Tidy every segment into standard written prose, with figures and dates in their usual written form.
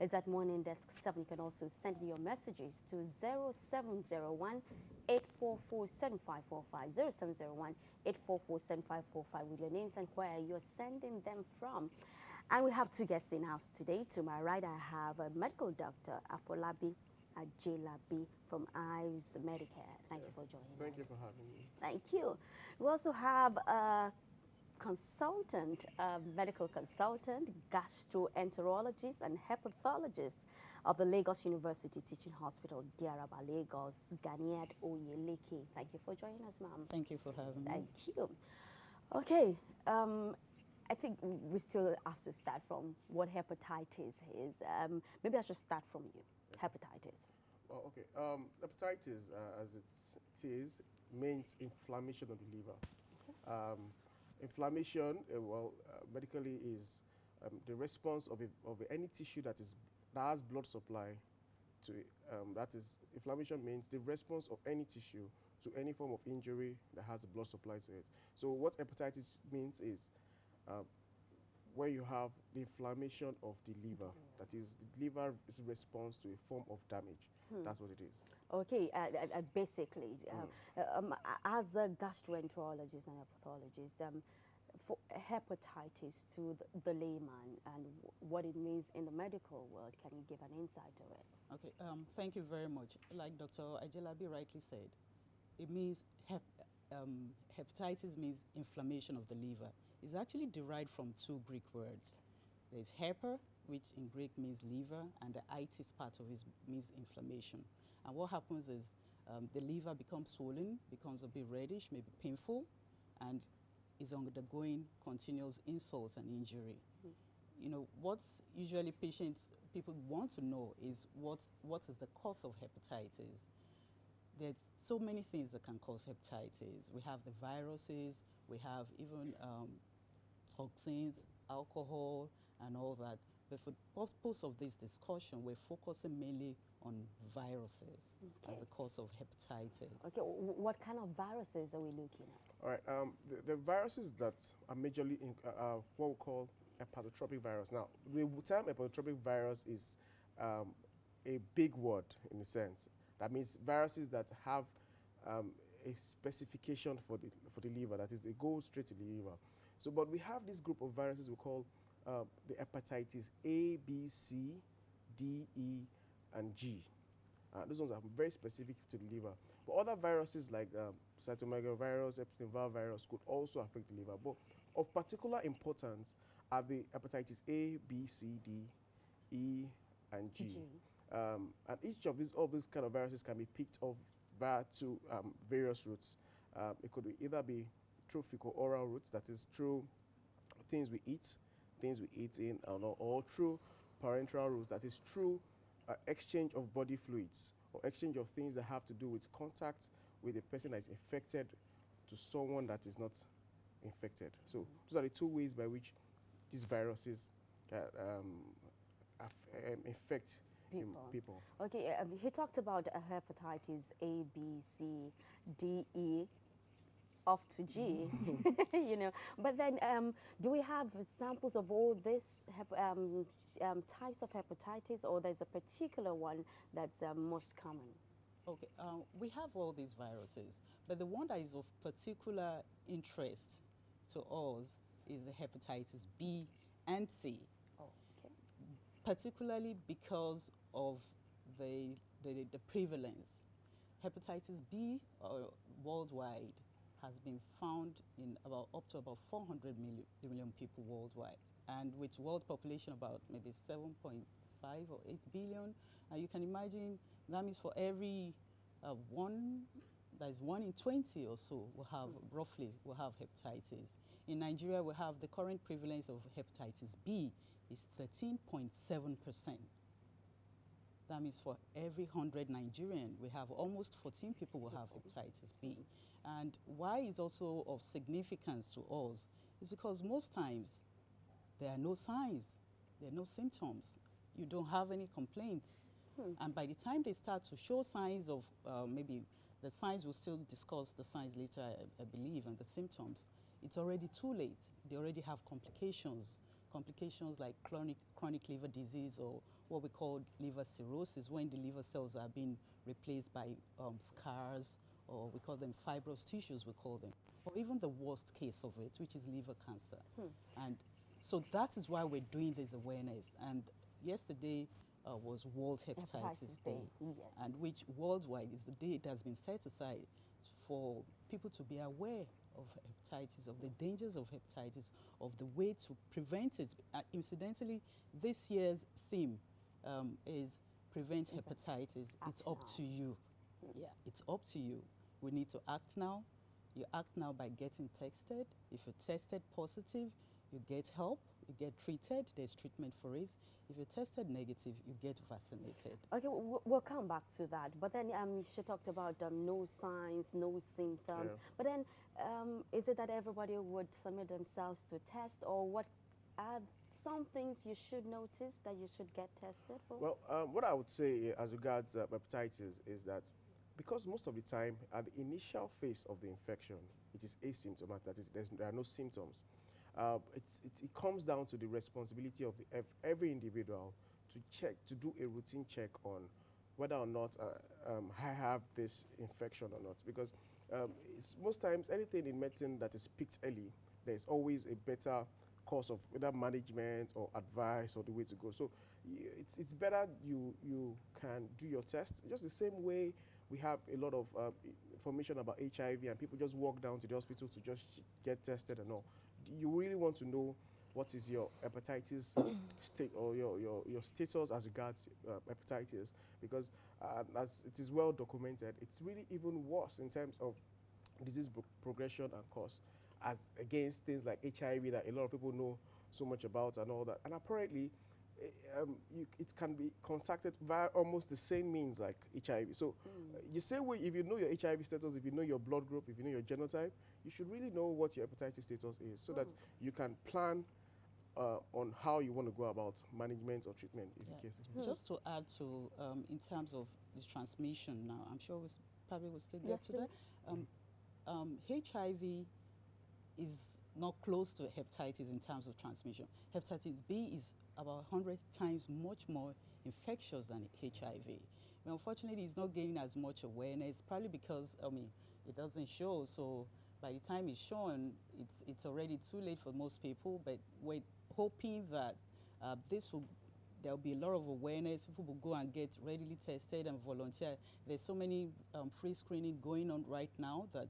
is at Morning Desk 7. You can also send me your messages to 0701 844 7545, 0701 844 7545 with your names and where you're sending them from. And we have two guests in house today. To my right, I have a medical doctor, Afolabi Ajelabi from IVES Medicare. Thank you for joining us. Thank you for having me. Thank you. We also have a consultant, a medical consultant, gastroenterologist and hepatologist of the Lagos University Teaching Hospital, Diaraba, Lagos, Ganiat Oyeleke. Thank you for joining us, ma'am. Thank you for having me. Thank you. Okay, I think we still have to start from what hepatitis is. Maybe I should start from you. Hepatitis. Well, okay. Hepatitis, as it is, means inflammation of the liver. Inflammation, medically, is the response of any tissue that has blood supply to it. That is, inflammation means the response of any tissue to any form of injury that has a blood supply to it. So what hepatitis means is where you have the inflammation of the liver. That is, the liver's response to a form of damage. That's what it is. Okay, basically, as a gastroenterologist and a pathologist, for hepatitis to the layman and what it means in the medical world, can you give an insight to it? Okay, thank you very much. Like Dr. Ajelabi rightly said, it means hepatitis means inflammation of the liver. It's actually derived from two Greek words. There's hepa, which in Greek means liver, and the itis part of it means inflammation. And what happens is the liver becomes swollen, becomes a bit reddish, maybe painful, and is undergoing continuous insults and injury. You know, what's usually people want to know is what is the cause of hepatitis. There are so many things that can cause hepatitis. We have the viruses, we have even toxins, alcohol, and all that. But for the purpose of this discussion, we're focusing mainly on viruses as the cause of hepatitis. Okay, what kind of viruses are we looking at? All right, the viruses that are majorly what we call hepatotropic virus. Now, the term hepatotropic virus is a big word in a sense. That means viruses that have a specification for the liver. That is, they go straight to the liver. So, but we have this group of viruses we call the hepatitis A, B, C, D, E, and G. Those ones are very specific to the liver. But other viruses like cytomegalovirus, Epstein-Barr virus could also affect the liver. But of particular importance are the hepatitis A, B, C, D, E, and G. And each of all these kind of viruses can be picked off via two various routes. It could either be through fecal-oral routes, that is through things we eat in, or through parenteral routes, that is through exchange of body fluids or exchange of things that have to do with contact with a person that is infected to someone that is not infected. So those are the two ways by which these viruses infect people. Okay, he talked about hepatitis A, B, C, D, E, off to G, you know. But then, do we have samples of all these types of hepatitis, or there's a particular one that's most common? Okay, we have all these viruses, but the one that is of particular interest to us is the hepatitis B and C. Oh, okay. Particularly because of the prevalence. Hepatitis B worldwide has been found in up to about 400 million people worldwide. And with world population about maybe 7.5 or 8 billion, you can imagine that means for every one in 20 or so will have, roughly, will have hepatitis. In Nigeria, we have the current prevalence of hepatitis B is 13.7%. That means for every 100 Nigerian, we have almost 14 people will have hepatitis B. And why it's also of significance to us is because most times there are no signs, there are no symptoms. You don't have any complaints. And by the time they start to show signs of maybe the signs, we'll still discuss the signs later, I believe, and the symptoms, it's already too late. They already have complications like chronic liver disease or what we call liver cirrhosis, when the liver cells are being replaced by scars, or we call them fibrous tissues, we call them, or even the worst case of it, which is liver cancer. And so that is why we're doing this awareness. And yesterday was World Hepatitis Day, Yes. and which worldwide is the day it has been set aside for people to be aware of hepatitis, of the dangers of hepatitis, of the way to prevent it. Incidentally, this year's theme is Prevent Hepatitis. It's up to you. Yeah, it's up to you. We need to act now. You act now by getting tested. If you're tested positive, you get help, you get treated, there's treatment for it. If you're tested negative, you get vaccinated. Okay, we'll come back to that. But then she talked about no signs, no symptoms. Yeah. But then is it that everybody would submit themselves to test, or what are some things you should notice that you should get tested for? Well, what I would say as regards hepatitis is that because most of the time at the initial phase of the infection, it is asymptomatic, that is, there are no symptoms. It comes down to the responsibility of every individual to check, to do a routine check on whether or not I have this infection or not. Because most times, anything in medicine that is picked early, there's always a better course of whether management or advice or the way to go. So it's better you can do your test. Just the same way we have a lot of information about HIV and people just walk down to the hospital to just get tested and all. You really want to know what is your hepatitis state, or your status as regards hepatitis, because as it is well documented, it's really even worse in terms of disease progression and cause as against things like HIV that a lot of people know so much about and all that. And apparently, it can be contacted via almost the same means like HIV. So the same way, if you know your HIV status, if you know your blood group, if you know your genotype, you should really know what your hepatitis status is, so that you can plan on how you want to go about management or treatment if in case. Just to add to, in terms of the transmission now, I'm sure probably will still get Yes, to that. HIV is not close to hepatitis in terms of transmission. Hepatitis B is about 100 times much more infectious than HIV. But unfortunately, it's not gaining as much awareness, probably because, it doesn't show. So by the time it's shown, it's already too late for most people. But we're hoping that there'll be a lot of awareness. People will go and get readily tested and volunteer. There's so many free screening going on right now that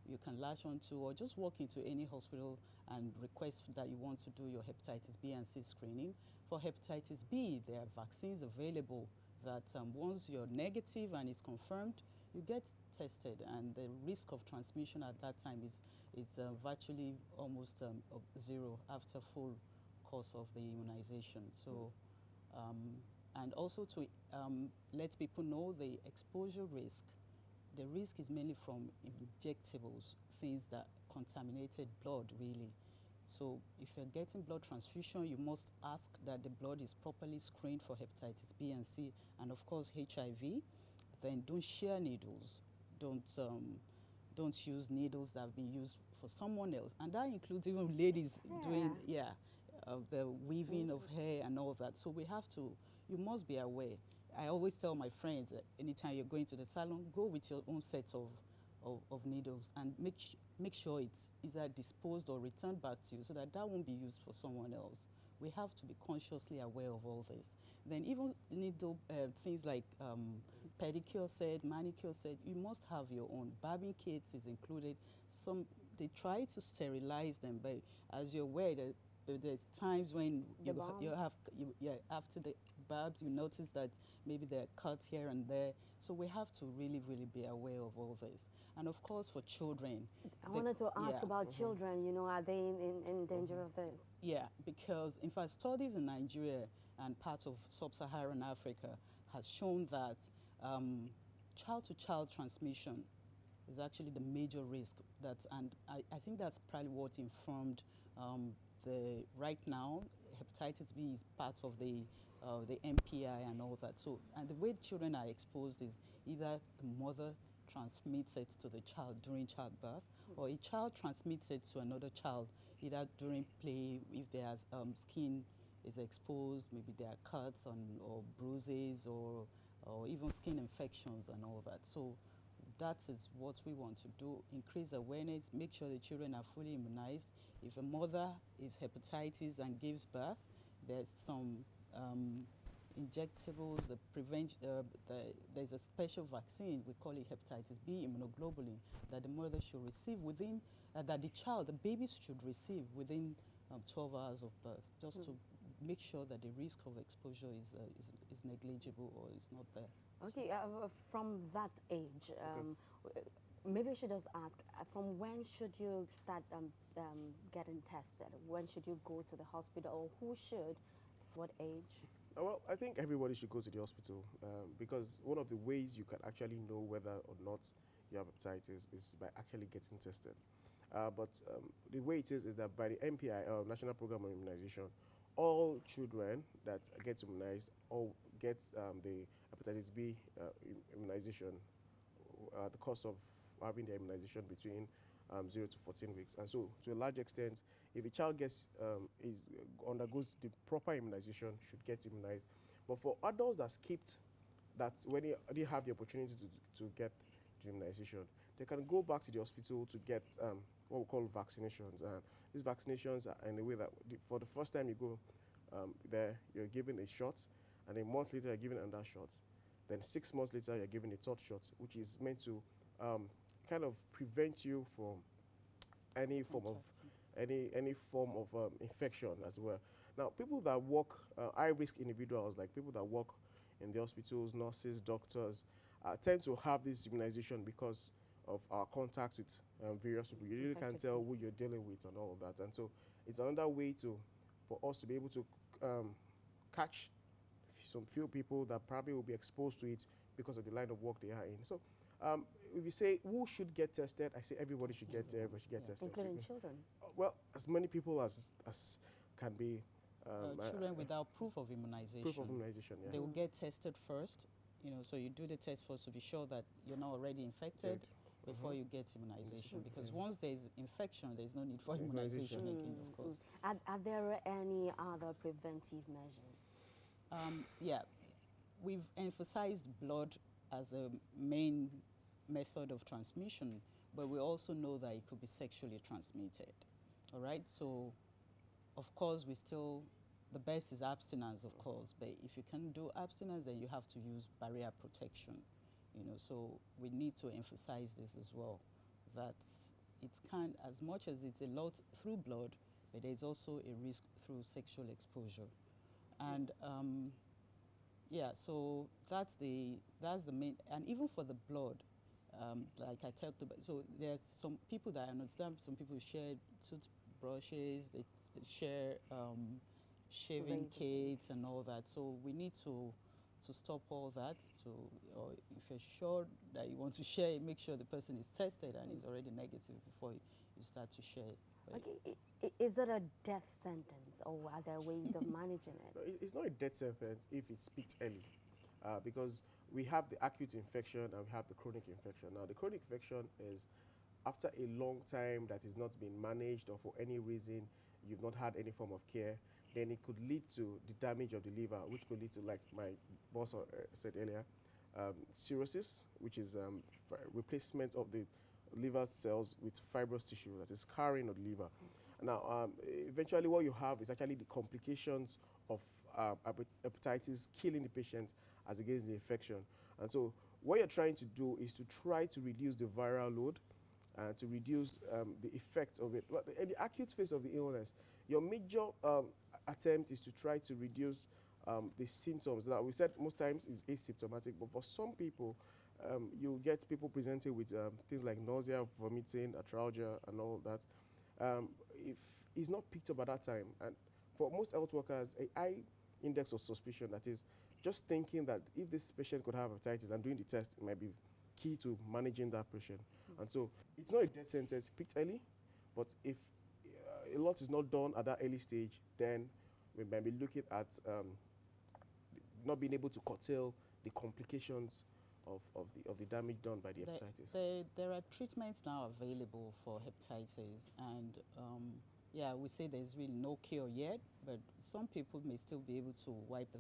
you can latch onto, or just walk into any hospital and request that you want to do your hepatitis B and C screening. For hepatitis B, there are vaccines available that once you're negative and it's confirmed, you get tested, and the risk of transmission at that time is virtually almost zero after full course of the immunization. So, and also to let people know the exposure risk. The risk is mainly from injectables, things that contaminated blood, really. So if you're getting blood transfusion, you must ask that the blood is properly screened for hepatitis B and C, and of course HIV. Then don't share needles. Don't use needles that have been used for someone else, and that includes even ladies doing the weaving of hair and all that. So you must be aware. I always tell my friends that anytime you're going to the salon, go with your own set of needles, and make sure it's either disposed or returned back to you, so that won't be used for someone else. We have to be consciously aware of all this. Then even needle things like pedicure set, manicure set, you must have your own. Barbing kits is included. They try to sterilize them, but as you're aware, there's times when after the barbs, you notice that maybe there are cuts here and there. So we have to really, really be aware of all this. And of course, for children. I wanted to ask about children, are they in danger of this? Yeah, because in fact, studies in Nigeria and parts of sub-Saharan Africa has shown that child-to-child transmission is actually the major risk. And I think that's probably what informed right now, hepatitis B is part of the MPI and all that. So, and the way children are exposed is either a mother transmits it to the child during childbirth, or a child transmits it to another child, either during play, if there's skin is exposed, maybe there are cuts on, or bruises, or even skin infections and all that. So that is what we want to do, increase awareness, make sure the children are fully immunized. If a mother is hepatitis and gives birth, there's some injectables that prevent, there's a special vaccine, we call it hepatitis B immunoglobulin, that the mother should receive within, that the child, the babies should receive within 12 hours of birth, just to make sure that the risk of exposure is negligible or is not there. Okay, from that age, maybe I should just ask, from when should you start getting tested? When should you go to the hospital, or who should? What age? Well, I think everybody should go to the hospital because one of the ways you can actually know whether or not you have hepatitis is by actually getting tested. But the way it is that by the NPI, National Program on Immunization, all children that get immunized or get the hepatitis B immunization at the cost of having the immunization between 0 to 14 weeks. And so, to a large extent, if a child undergoes the proper immunization, should get immunized. But for adults that skipped that, when they have the opportunity to get the immunization, they can go back to the hospital to get what we call vaccinations. And these vaccinations are in a way that for the first time you go there, you're given a shot, and a month later you're given another shot. Then 6 months later you're given a third shot, which is meant to kind of prevent you from any form of infection as well. Now, people that work, high-risk individuals, like people that work in the hospitals, nurses, doctors, tend to have this immunization because of our contacts with various people. You really can't tell who you're dealing with and all of that. And so it's another way for us to be able to catch some few people that probably will be exposed to it because of the line of work they are in. So if you say who should get tested, I say everybody should get tested. Including children? Well, as many people as can be. Children without proof of immunization. Proof of immunization, yeah. They will get tested first, so you do the test first to be sure that you're not already infected before you get immunization. Because once there's infection, there's no need for immunization again, of course. Are there any other preventive measures? Yeah, we've emphasized blood as a main method of transmission, but we also know that it could be sexually transmitted. All right, so of course the best is abstinence, of course, but if you can do abstinence, then you have to use barrier protection. So we need to emphasize this as well, that it's as much as it's a lot through blood, but there's also a risk through sexual exposure. And so that's the main, and even for the blood, like I talked about, so there's some people that I understand, some people share toothbrushes, they share shaving kits and all that. So we need to stop all that. Or if you're sure that you want to share it, make sure the person is tested and is already negative before you start to share it. Okay, is it a death sentence, or are there ways of managing it? No, it's not a death sentence if it's picked early, because we have the acute infection and we have the chronic infection. Now, the chronic infection is after a long time that is not being managed, or for any reason you've not had any form of care, then it could lead to the damage of the liver, which could lead to, like my boss said earlier, cirrhosis, which is replacement of the liver cells with fibrous tissue, that is scarring of the liver. Now, eventually what you have is actually the complications of hepatitis killing the patient as against the infection. And so what you're trying to do is to try to reduce the viral load, to reduce the effect of it. But in the acute phase of the illness, your major attempt is to try to reduce the symptoms. Now, we said most times it's asymptomatic, but for some people, you get people presenting with things like nausea, vomiting, arthralgia, and all that. If it's not picked up at that time, and for most health workers, a high index of suspicion, that is, just thinking that if this patient could have hepatitis and doing the test, it might be key to managing that patient. And so it's not a death sentence picked early, but if a lot is not done at that early stage, then we might be looking at not being able to curtail the complications of the damage done by the hepatitis. There are treatments now available for hepatitis, and Yeah, we say there's really no cure yet, but some people may still be able to wipe the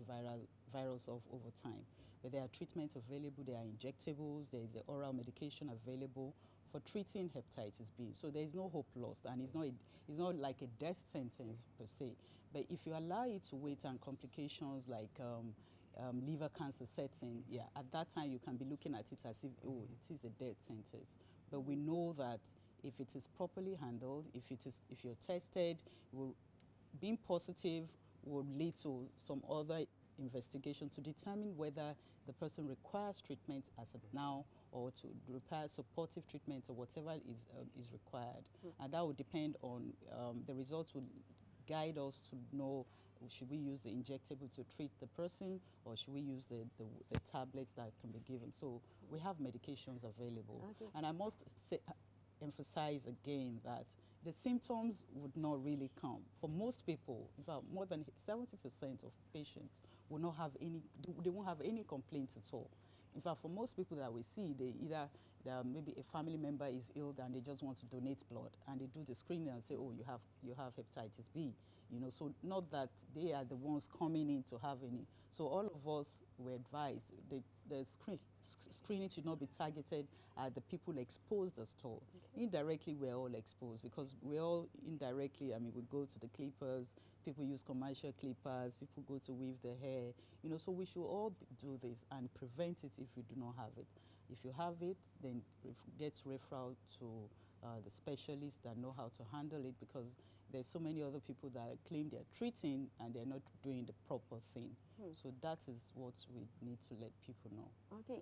virus off over time. But there are treatments available, there are injectables, there is the oral medication available for treating hepatitis B. So there is no hope lost, and it's not like a death sentence per se. But if you allow it to wait and complications like liver cancer setting, yeah, at that time you can be looking at it as if, oh, it is a death sentence. But we know that if it is properly handled, if you're tested, being positive will lead to some other investigation to determine whether the person requires treatment as of now or to require supportive treatment or whatever is required. And that will depend on the results will guide us to know, should we use the injectable to treat the person or should we use the tablets that can be given. So we have medications available. Okay. And I must say, emphasize again that the symptoms would not really come. For most people, in fact, more than 70% of patients will not have they won't have any complaints at all. In fact, for most people that we see, they either maybe a family member is ill and they just want to donate blood, and they do the screening and say, oh, you have hepatitis B. So not that they are the ones coming in to have any. So all of us were advised the screening should not be targeted at the people exposed at all. Okay. Indirectly, we're all exposed because we all indirectly, we go to the clippers, people use commercial clippers, people go to weave their hair, so we should all do this and prevent it if you do not have it. If you have it, then get referral to the specialists that know how to handle it, because there's so many other people that claim they're treating and they're not doing the proper thing. So that is what we need to let people know. Okay,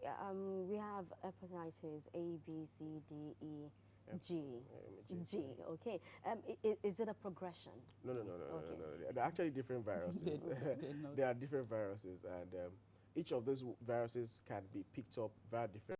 we have hepatitis A, B, C, D, E, G. G, okay. Is it a progression? No. Okay. They're actually different viruses. They are different viruses, and each of those viruses can be picked up via different